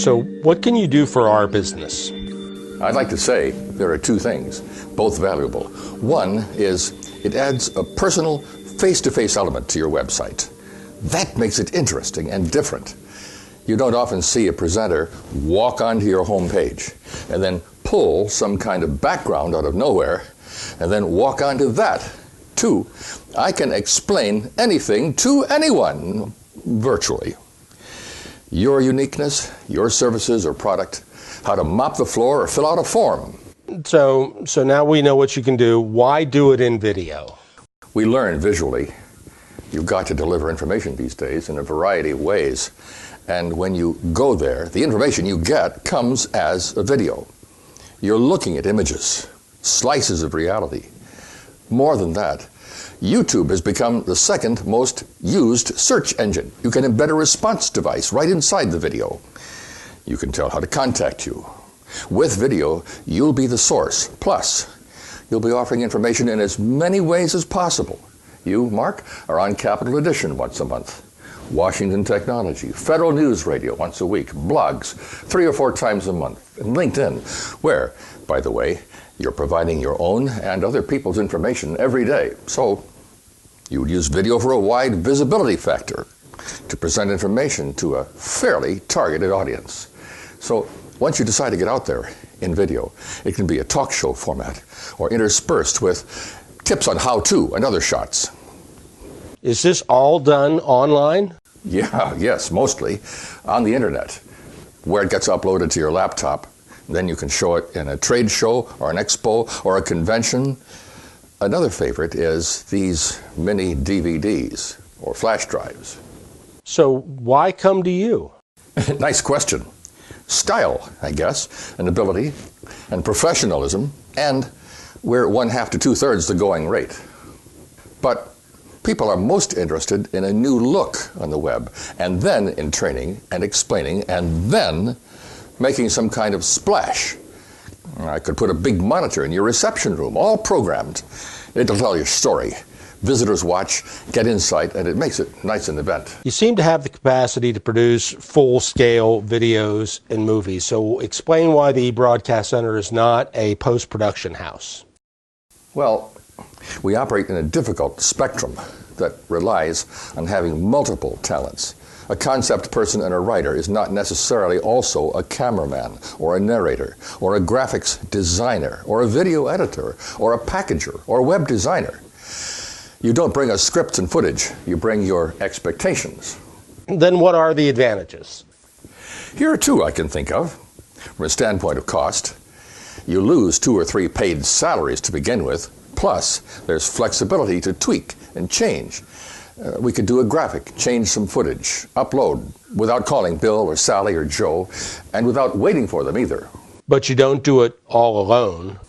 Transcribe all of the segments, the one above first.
So what can you do for our business? I'd like to say there are two things, both valuable. One is it adds a personal, face-to-face element to your website. That makes it interesting and different. You don't often see a presenter walk onto your homepage and then pull some kind of background out of nowhere and then walk onto that. Two, I can explain anything to anyone virtually. Your uniqueness, your services or product, how to mop the floor or fill out a form. So now we know what you can do. Why do it in video? We learn visually. You've got to deliver information these days in a variety of ways. And when you go there, the information you get comes as a video. You're looking at images, slices of reality. More than that, YouTube has become the second most used search engine. You can embed a response device right inside the video. You can tell how to contact you. With video, you'll be the source. Plus, you'll be offering information in as many ways as possible. You, Mark, are on Capital Edition once a month. Washington Technology, Federal News Radio once a week, blogs 3 or 4 times a month, and LinkedIn, where, by the way, you're providing your own and other people's information every day. So you would use video for a wide visibility factor to present information to a fairly targeted audience. So once you decide to get out there in video, it can be a talk show format or interspersed with tips on how-to and other shots. Is this all done online? Yes, mostly on the internet, where it gets uploaded to your laptop. Then you can show it in a trade show or an expo or a convention. Another favorite is these mini DVDs or flash drives. So why come to you? Nice question. Style, I guess, and ability, and professionalism, and we're 1/2 to 2/3 the going rate. But people are most interested in a new look on the web, and then in training and explaining, and then making some kind of splash. I could put a big monitor in your reception room, all programmed. It'll tell your story. Visitors watch, get insight, and it makes it nice and event. You seem to have the capacity to produce full-scale videos and movies, so explain why the Broadcast Center is not a post-production house. Well, we operate in a difficult spectrum that relies on having multiple talents. A concept person and a writer is not necessarily also a cameraman or a narrator or a graphics designer or a video editor or a packager or a web designer. You don't bring us scripts and footage, you bring your expectations. Then what are the advantages? Here are two I can think of. From a standpoint of cost, you lose 2 or 3 paid salaries to begin with, plus there's flexibility to tweak and change. We could do a graphic, change some footage, upload, without calling Bill or Sally or Joe, and without waiting for them either. But you don't do it all alone.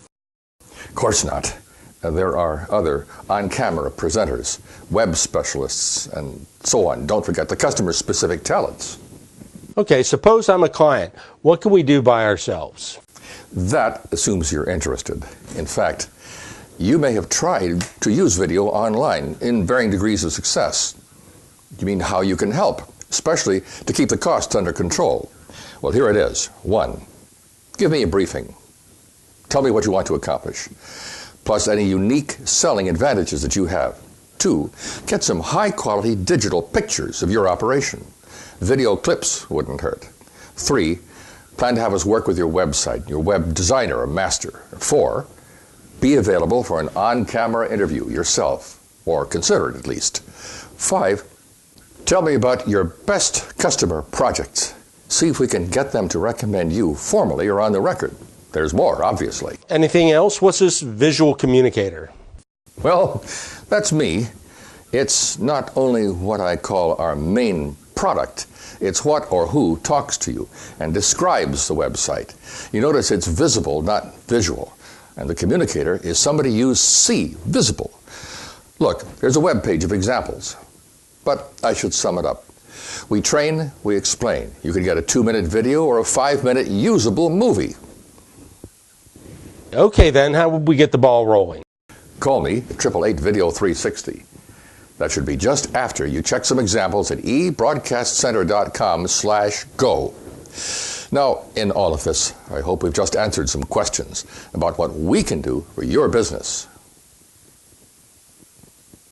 Of course not. There are other on-camera presenters, web specialists, and so on. Don't forget the customer-specific talents. Okay, suppose I'm a client. What can we do by ourselves? That assumes you're interested. In fact, you may have tried to use video online in varying degrees of success. You mean how you can help, especially to keep the costs under control. Well, here it is. 1, give me a briefing. Tell me what you want to accomplish, plus any unique selling advantages that you have. 2, get some high-quality digital pictures of your operation. Video clips wouldn't hurt. 3, plan to have us work with your website, your web designer or master. 4, be available for an on-camera interview yourself, or consider it at least. 5, tell me about your best customer projects. See if we can get them to recommend you formally or on the record. There's more, obviously. Anything else? What's this visual communicator? Well, that's me. It's not only what I call our main product, it's what or who talks to you and describes the website. You notice it's visible, not visual. And the communicator is somebody you see, visible. Look, there's a web page of examples. But I should sum it up. We train, we explain. You can get a 2-minute video or a 5-minute usable movie. Okay, then, how would we get the ball rolling? Call me, 888-VIDEO-360. That should be just after you check some examples at ebroadcastcenter.com/go. Now, in all of this, I hope we've just answered some questions about what we can do for your business